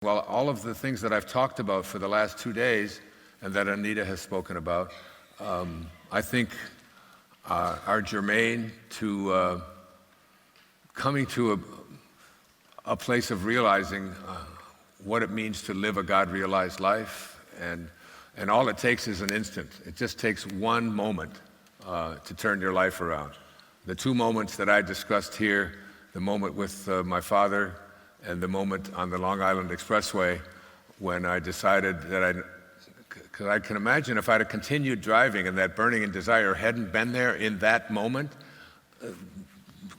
Well, all of the things that I've talked about for the last 2 days and that Anita has spoken about, I think are germane to coming to a place of realizing what it means to live a God-realized life. And all it takes is an instant. It just takes one moment to turn your life around. The 2 moments that I discussed here, the moment with my father and the moment on the Long Island Expressway when I decided that because I can imagine if I'd have continued driving and that burning in desire hadn't been there in that moment,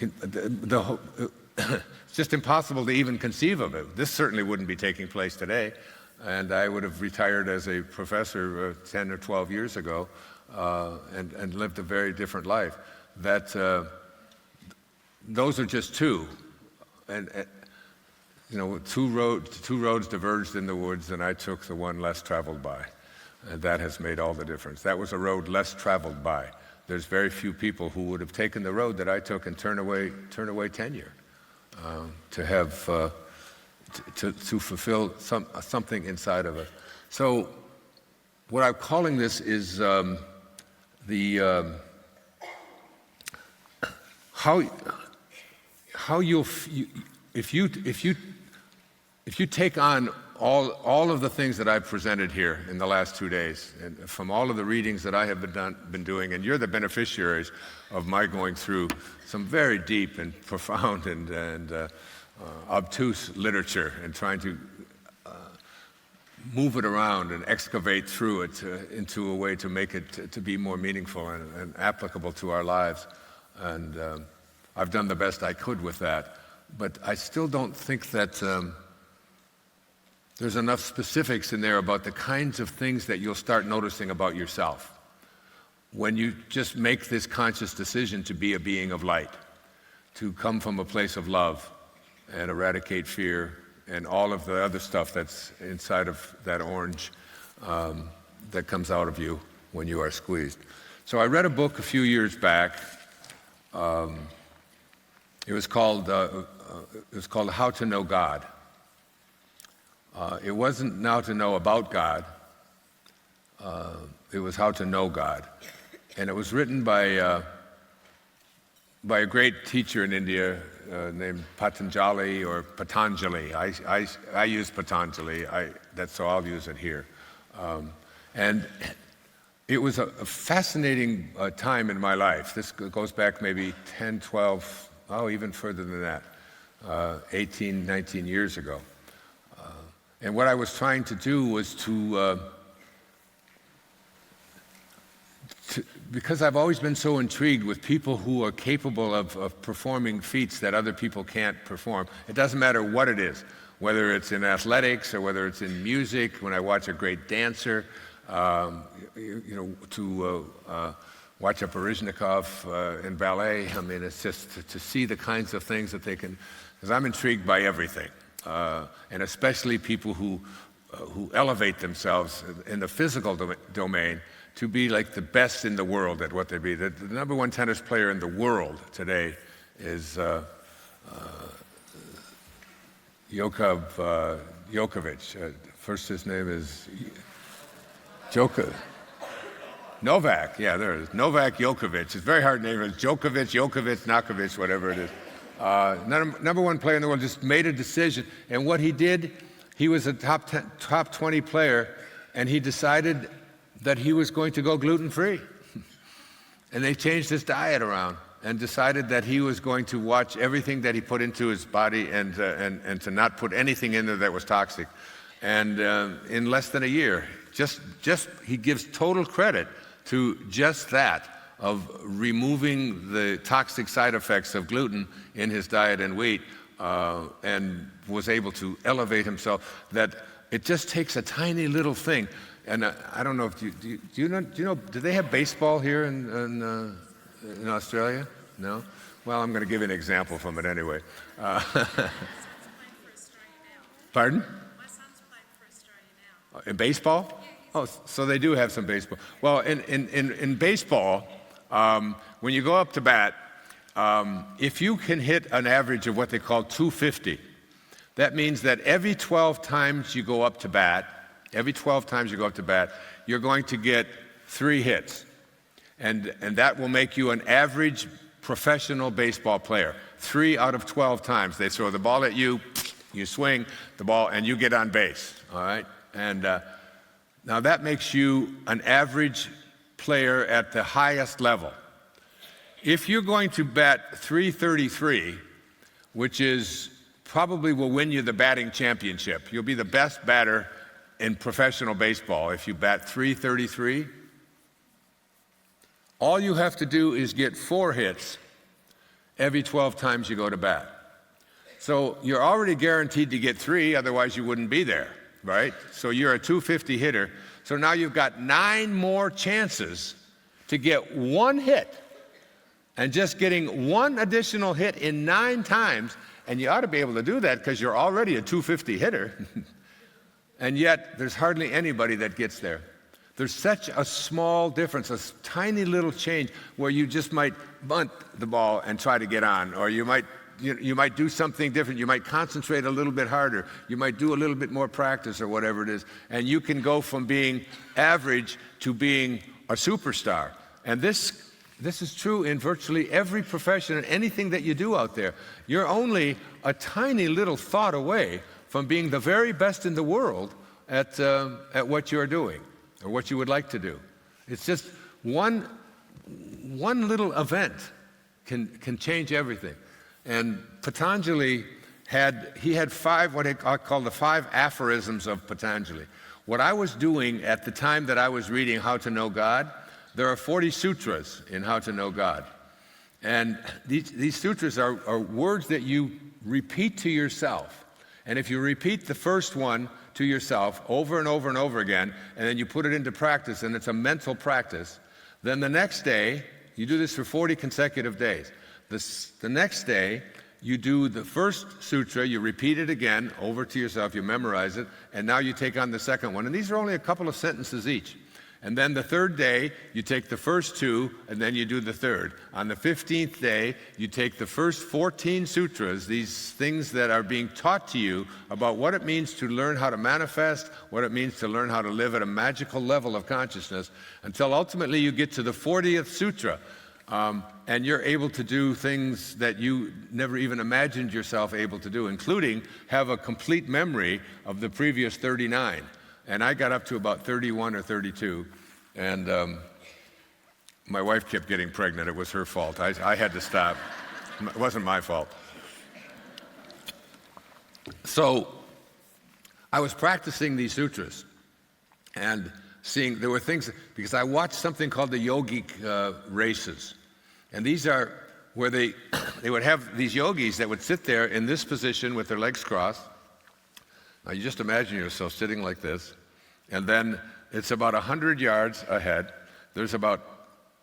it's just impossible to even conceive of it. This certainly wouldn't be taking place today, and I would have retired as a professor 10 or 12 years ago and lived a very different life. Those are just two. And two roads diverged in the woods, and I took the one less traveled by. And that has made all the difference. That was a road less traveled by. There's very few people who would have taken the road that I took and turned away tenure to fulfill something inside of us. So what I'm calling this is how you'll if you take on all of the things that I've presented here in the last 2 days, and from all of the readings that I have been doing, and you're the beneficiaries of my going through some very deep and profound and obtuse literature and trying to move it around and excavate through it into a way to make it to be more meaningful and applicable to our lives. And I've done the best I could with that. But I still don't think that there's enough specifics in there about the kinds of things that you'll start noticing about yourself when you just make this conscious decision to be a being of light, to come from a place of love and eradicate fear and all of the other stuff that's inside of that orange that comes out of you when you are squeezed. So I read a book a few years back. It was called How to Know God. It wasn't now to know about God. It was how to know God. And it was written by a great teacher in India named Patanjali or Patanjali. I use Patanjali, so I'll use it here. And it was a fascinating time in my life. This goes back maybe 10, 12, even further than that, 18, 19 years ago. And what I was trying to do was because I've always been so intrigued with people who are capable of performing feats that other people can't perform. It doesn't matter what it is, whether it's in athletics or whether it's in music. When I watch a great dancer, to watch a Baryshnikov in ballet, I mean, it's just to see the kinds of things that they can, because I'm intrigued by everything. And especially people who elevate themselves in the physical domain to be like the best in the world at what they be. The number one tennis player in the world today is Djokovic. First his name is Novak. Yeah, there it is. Novak Djokovic. It's a very hard name. It's Djokovic, Nakovic, whatever it is. Number one player in the world, just made a decision. And what he did, he was a top 20 player, and he decided that he was going to go gluten-free. And they changed his diet around and decided that he was going to watch everything that he put into his body and to not put anything in there that was toxic. And in less than a year, he gives total credit to just that, of removing the toxic side effects of gluten in his diet and wheat, and was able to elevate himself. That it just takes a tiny little thing. And I don't know if do you know? Do they have baseball here in Australia? No. Well, I'm going to give you an example from it anyway. Pardon? My son's playing for Australia now. In baseball? Oh, so they do have some baseball. Well, in baseball, when you go up to bat, if you can hit an average of what they call 250, That means that every 12 times you go up to bat, you're going to get 3 hits. And that will make you an average professional baseball player. 3 out of 12 times. They throw the ball at you, you swing the ball, and you get on base. All right? And now that makes you an average player at the highest level. If you're going to bat .333, which is probably will win you the batting championship, you'll be the best batter in professional baseball if you bat .333. All you have to do is get 4 hits every 12 times you go to bat. So you're already guaranteed to get 3, otherwise you wouldn't be there, right? So you're a .250 hitter. So now you've got 9 more chances to get 1 hit. And just getting 1 additional hit in 9 times, and you ought to be able to do that because you're already a .250 hitter. And yet, there's hardly anybody that gets there. There's such a small difference, a tiny little change where you just might bunt the ball and try to get on, or you might do something different. You might concentrate a little bit harder. You might do a little bit more practice or whatever it is. And you can go from being average to being a superstar. And this is true in virtually every profession and anything that you do out there. You're only a tiny little thought away from being the very best in the world at what you're doing or what you would like to do. It's just one little event can change everything. And Patanjali had 5, what I call the 5 aphorisms of Patanjali. What I was doing at the time that I was reading How to Know God, there are 40 sutras in How to Know God. And these sutras are words that you repeat to yourself. And if you repeat the first one to yourself over and over and over again, and then you put it into practice, and it's a mental practice, then the next day, you do this for 40 consecutive days. The next day, you do the first sutra, you repeat it again over to yourself, you memorize it, and now you take on the second one. And these are only a couple of sentences each. And then the third day, you take the first 2, and then you do the third. On the 15th day, you take the first 14 sutras, these things that are being taught to you about what it means to learn how to manifest, what it means to learn how to live at a magical level of consciousness, until ultimately you get to the 40th sutra. And you're able to do things that you never even imagined yourself able to do, including have a complete memory of the previous 39. And I got up to about 31 or 32, and my wife kept getting pregnant. It was her fault. I had to stop. It wasn't my fault. So I was practicing these sutras and seeing, there were things, because I watched something called the yogic races. And these are where they would have these yogis that would sit there in this position with their legs crossed. Now you just imagine yourself sitting like this, and then it's about 100 yards ahead. There's about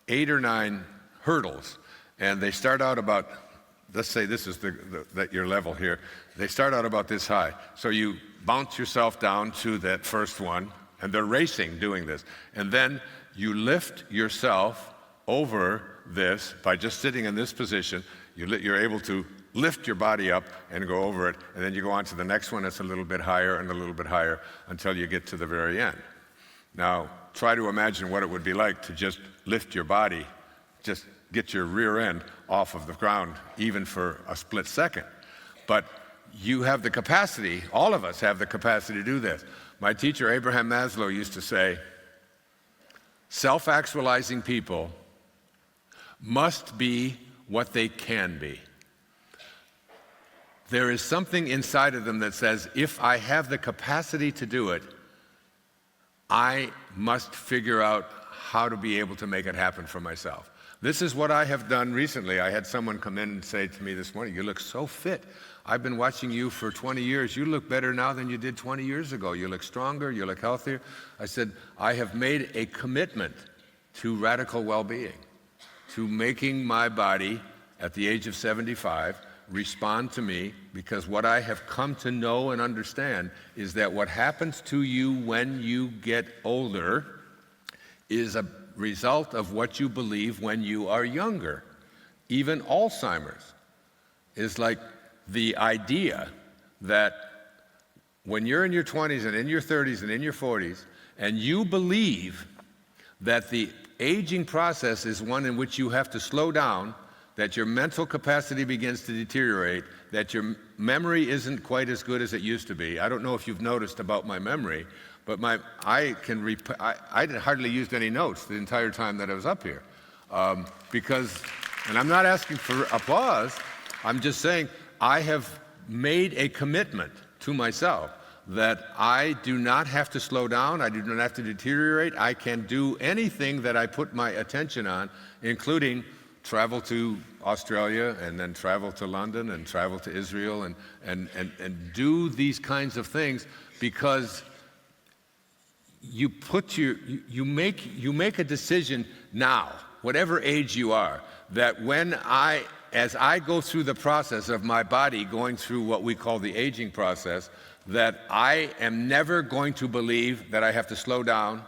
8 or 9 hurdles, and they start out about, let's say this is your level here. They start out about this high. So you bounce yourself down to that first one, and they're racing doing this. And then you lift yourself over this by just sitting in this position. You're able to lift your body up and go over it, and then you go on to the next one that's a little bit higher and a little bit higher until you get to the very end. Now, try to imagine what it would be like to just lift your body, just get your rear end off of the ground, even for a split second. But you have the capacity, all of us have the capacity to do this. My teacher, Abraham Maslow, used to say, self-actualizing people must be what they can be. There is something inside of them that says, if I have the capacity to do it, I must figure out how to be able to make it happen for myself. This is what I have done recently. I had someone come in and say to me this morning, you look so fit. I've been watching you for 20 years. You look better now than you did 20 years ago. You look stronger, you look healthier. I said, I have made a commitment to radical well-being, to making my body at the age of 75 respond to me, because what I have come to know and understand is that what happens to you when you get older is a result of what you believe when you are younger. Even Alzheimer's is like the idea that when you're in your 20s and in your 30s and in your 40s, and you believe that the aging process is one in which you have to slow down, that your mental capacity begins to deteriorate, that your memory isn't quite as good as it used to be. I don't know if you've noticed about my memory, but I hardly used any notes the entire time that I was up here. Because, and I'm not asking for applause, I'm just saying I have made a commitment to myself that I do not have to slow down, I do not have to deteriorate, I can do anything that I put my attention on, including travel to Australia and then travel to London and travel to Israel and do these kinds of things, because you make a decision now, whatever age you are, that as I go through the process of my body going through what we call the aging process, that I am never going to believe that I have to slow down,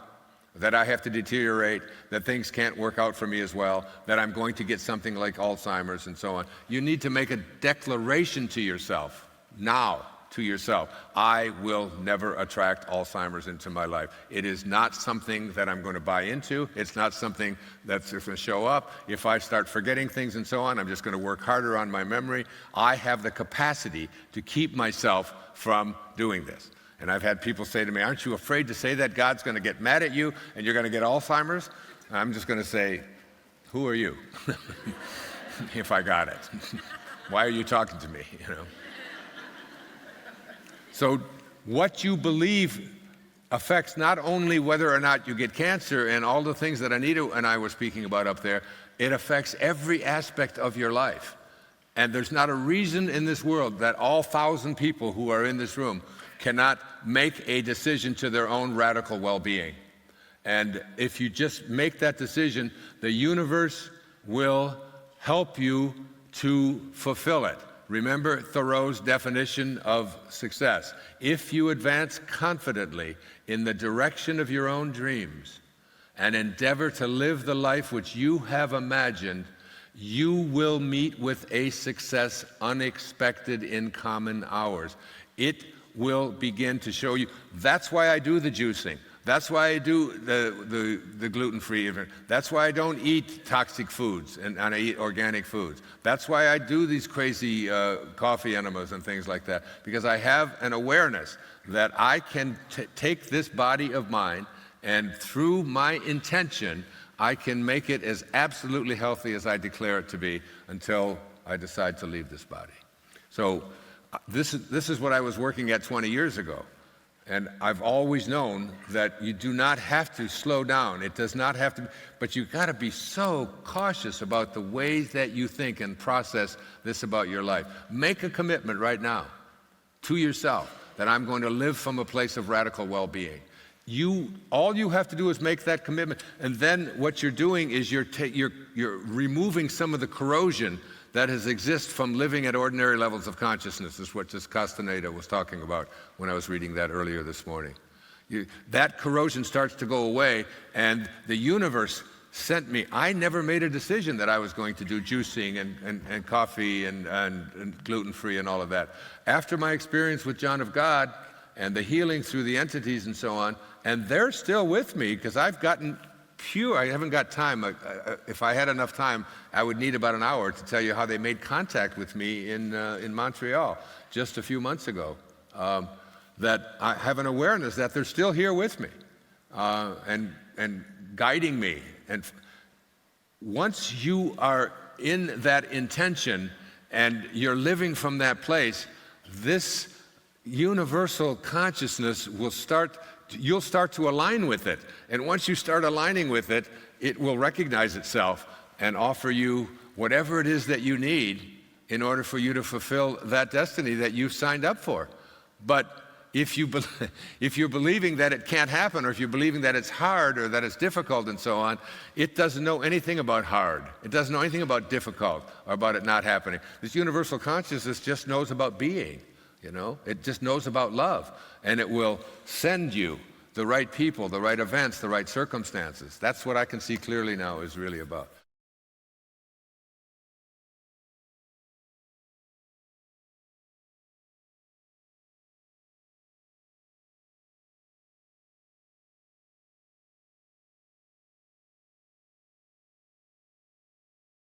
that I have to deteriorate, that things can't work out for me as well, that I'm going to get something like Alzheimer's and so on. You need to make a declaration to yourself, now, to yourself, I will never attract Alzheimer's into my life. It is not something that I'm going to buy into. It's not something that's going to show up. If I start forgetting things and so on, I'm just going to work harder on my memory. I have the capacity to keep myself from doing this. And I've had people say to me, aren't you afraid to say that God's going to get mad at you and you're going to get Alzheimer's? I'm just going to say, who are you? If I got it. Why are you talking to me, you know? So what you believe affects not only whether or not you get cancer and all the things that Anita and I were speaking about up there, it affects every aspect of your life. And there's not a reason in this world that all 1,000 people who are in this room cannot make a decision to their own radical well-being. And if you just make that decision, the universe will help you to fulfill it. Remember Thoreau's definition of success. If you advance confidently in the direction of your own dreams and endeavor to live the life which you have imagined, you will meet with a success unexpected in common hours. It will begin to show you. That's why I do the juicing. That's why I do the gluten-free. That's why I don't eat toxic foods and I eat organic foods. That's why I do these crazy coffee enemas and things like that, because I have an awareness that I can take this body of mine and through my intention, I can make it as absolutely healthy as I declare it to be until I decide to leave this body. So this is what I was working at 20 years ago. And I've always known that you do not have to slow down. It does not have to, but you've got to be so cautious about the ways that you think and process this about your life. Make a commitment right now to yourself that I'm going to live from a place of radical well-being. All you have to do is make that commitment, and then what you're doing is you're removing some of the corrosion that has existed from living at ordinary levels of consciousness. This is what just Castaneda was talking about when I was reading that earlier this morning. That corrosion starts to go away, and the universe sent me. I never made a decision that I was going to do juicing and coffee and gluten-free and all of that. After my experience with John of God and the healing through the entities and so on, and they're still with me because I've gotten pure. I haven't got time. If I had enough time, I would need about an hour to tell you how they made contact with me in Montreal just a few months ago. That I have an awareness that they're still here with me and guiding me. And once you are in that intention and you're living from that place, this universal consciousness will you'll start to align with it. And once you start aligning with it, it will recognize itself and offer you whatever it is that you need in order for you to fulfill that destiny that you've signed up for. But if you're believing that it can't happen, or if you're believing that it's hard or that it's difficult and so on, it doesn't know anything about hard. It doesn't know anything about difficult or about it not happening. This universal consciousness just knows about being. You know, it just knows about love, and it will send you the right people, the right events, the right circumstances. That's what I can see clearly now is really about.